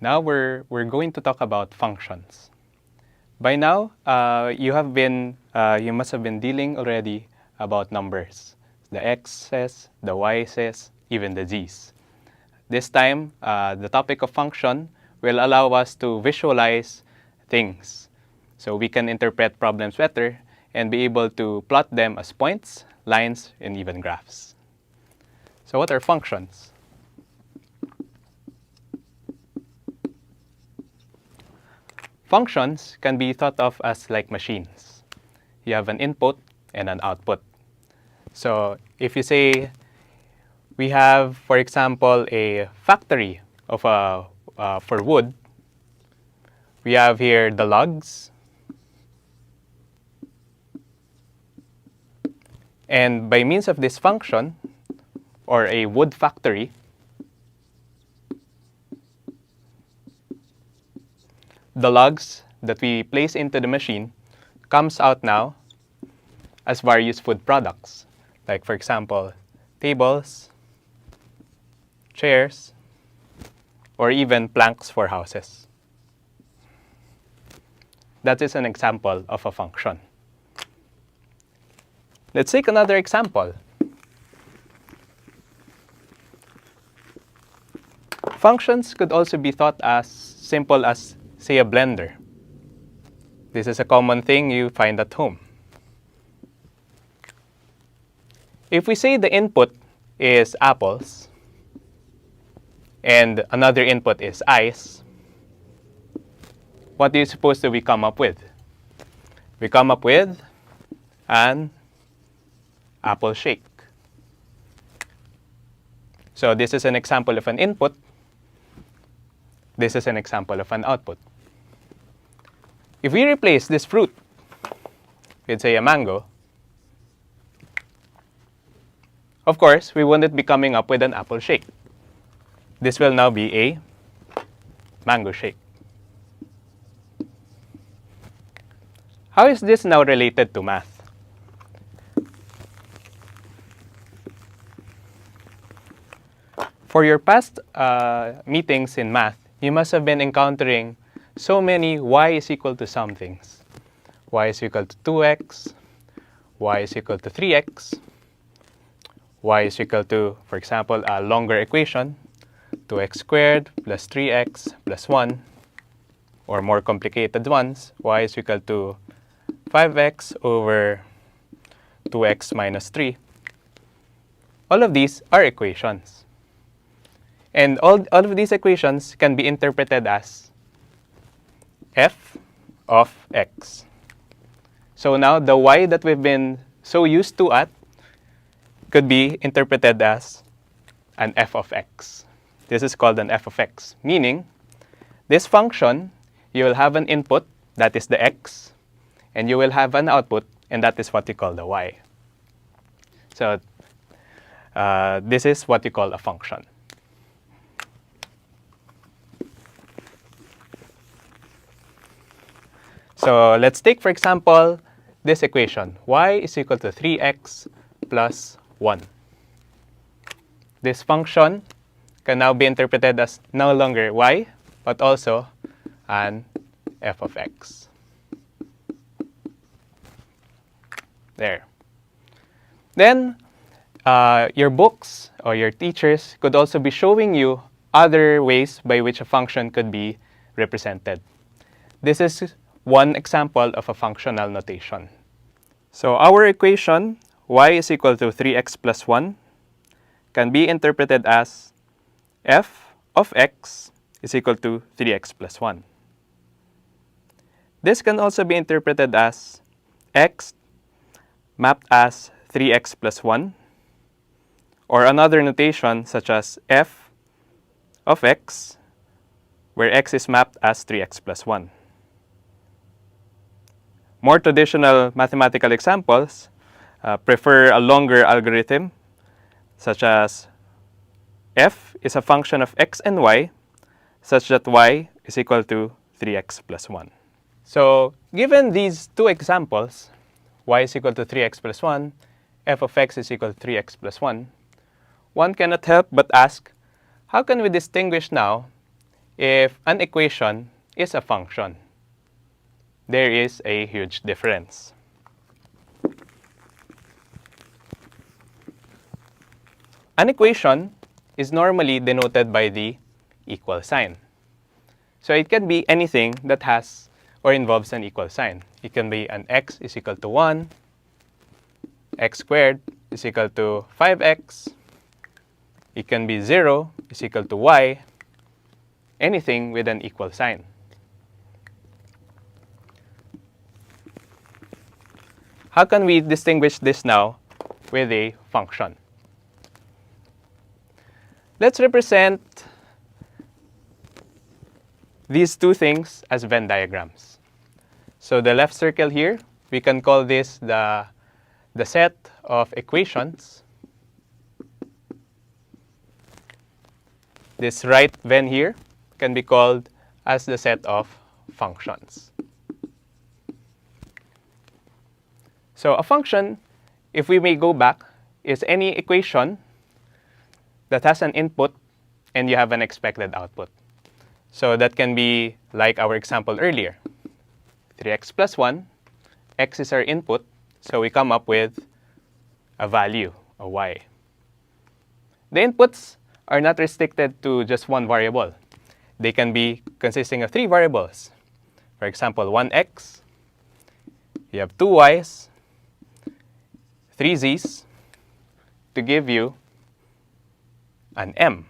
Now we're going to talk about functions. By now, you must have been dealing already about numbers, the x's, the y's, even the z's. This time, the topic of function will allow us to visualize things, so we can interpret problems better and be able to plot them as points, lines, and even graphs. So what are functions? Functions can be thought of as like machines. You have an input and an output. So if you say we have, for example, a factory of for wood, we have here the logs. And by means of this function, or a wood factory, the logs that we place into the machine comes out now as various food products. Like, for example, tables, chairs, or even planks for houses. That is an example of a function. Let's take another example. Functions could also be thought as simple as, say, a blender. This is a common thing you find at home. If we say the input is apples and another input is ice, what do you suppose that we come up with? We come up with an apple shake. So this is an example of an input. This is an example of an output. If we replace this fruit with, say, a mango, of course, we wouldn't be coming up with an apple shake. This will now be a mango shake. How is this now related to math? For your past meetings in math, you must have been encountering so many y is equal to some things. Y is equal to 2x, y is equal to 3x, y is equal to, for example, a longer equation, 2x squared plus 3x plus 1, or more complicated ones, y is equal to 5x over 2x minus 3. All of these are equations. And all of these equations can be interpreted as f of x. So now the y that we've been so used to at could be interpreted as an f of x. This is called an f of x, meaning this function, you will have an input, that is the x, and you will have an output, and that is what you call the y. So this is what you call a function. So let's take, for example, this equation. Y is equal to 3x plus 1. This function can now be interpreted as no longer y, but also an f of x. There. Then, your books or your teachers could also be showing you other ways by which a function could be represented. This is one example of a functional notation. So our equation, y is equal to 3x plus 1, can be interpreted as f of x is equal to 3x plus 1. This can also be interpreted as x mapped as 3x plus 1, or another notation such as f of x, where x is mapped as 3x plus 1. More traditional mathematical examples prefer a longer algorithm, such as f is a function of x and y, such that y is equal to 3x plus 1. So given these two examples, y is equal to 3x plus 1, f of x is equal to 3x plus 1, one cannot help but ask, how can we distinguish now if an equation is a function. There is a huge difference. An equation is normally denoted by the equal sign. So it can be anything that has or involves an equal sign. It can be an x is equal to 1, x squared is equal to 5x. It can be 0 is equal to y, anything with an equal sign. How can we distinguish this now with a function? Let's represent these two things as Venn diagrams. So the left circle here, we can call this the set of equations. This right Venn here can be called as the set of functions. So a function, if we may go back, is any equation that has an input and you have an expected output. So that can be like our example earlier. 3x plus 1, x is our input, so we come up with a value, a y. The inputs are not restricted to just one variable. They can be consisting of 3 variables. For example, 1x, you have 2 y's, 3 z's, to give you an m.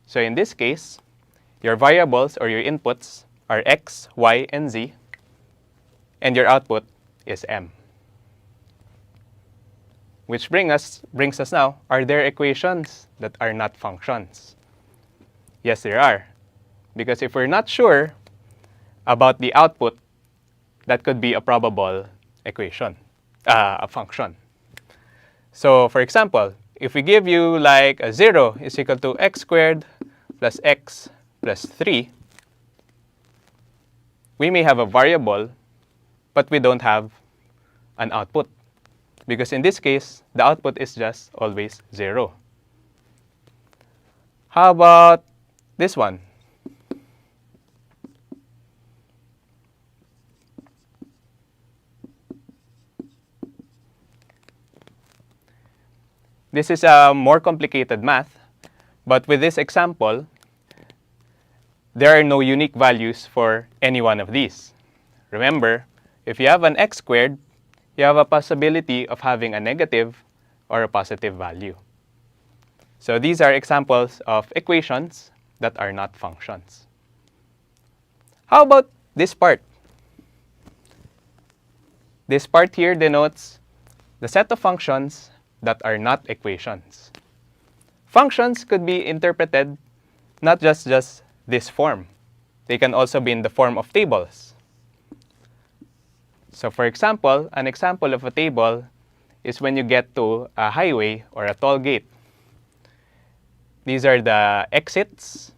So in this case, your variables or your inputs are x, y, and z, and your output is m. Which brings us now, are there equations that are not functions? Yes, there are. Because if we're not sure about the output, that could be a probable equation, a function. So for example, if we give you like a 0 is equal to x squared plus x plus 3, we may have a variable, but we don't have an output. Because in this case, the output is just always 0. How about this one? This is a more complicated math, but with this example, there are no unique values for any one of these. Remember, if you have an x squared, you have a possibility of having a negative or a positive value. So these are examples of equations that are not functions. How about this part? This part here denotes the set of functions that are not equations. Functions could be interpreted not just this form. They can also be in the form of tables. So for example, an example of a table is when you get to a highway or a toll gate. These are the exits.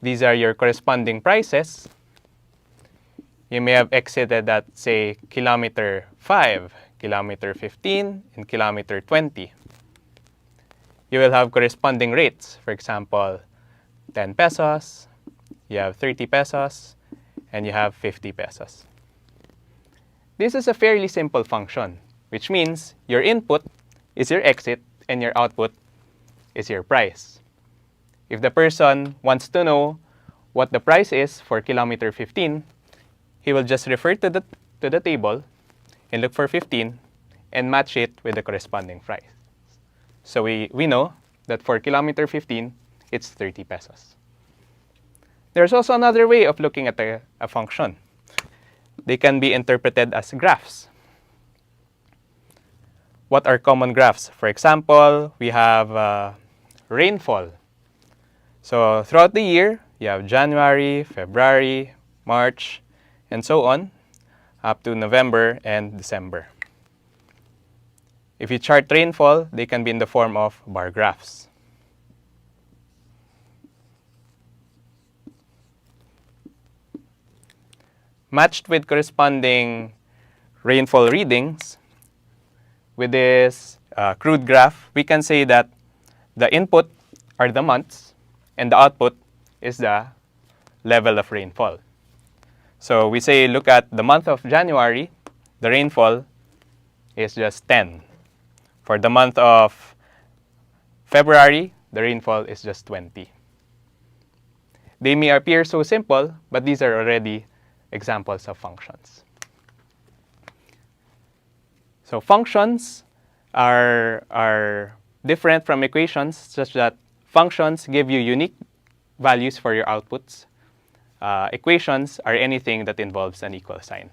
These are your corresponding prices. You may have exited at, say, kilometer 5, kilometer 15, and kilometer 20. You will have corresponding rates. For example, 10 pesos, you have 30 pesos, and you have 50 pesos. This is a fairly simple function, which means your input is your exit and your output is your price. If the person wants to know what the price is for kilometer 15, he will just refer to the table and look for 15 and match it with the corresponding price. So we know that for kilometer 15, it's 30 pesos. There's also another way of looking at a function. They can be interpreted as graphs. What are common graphs? For example, we have rainfall. So throughout the year, you have January, February, March, and so on, up to November and December. If you chart rainfall, they can be in the form of bar graphs. Matched with corresponding rainfall readings, with this crude graph, we can say that the input are the months and the output is the level of rainfall. So we say, look at the month of January, the rainfall is just 10. For the month of February, the rainfall is just 20. They may appear so simple, but these are already examples of functions. So functions are different from equations, such that functions give you unique values for your outputs. Equations are anything that involves an equal sign.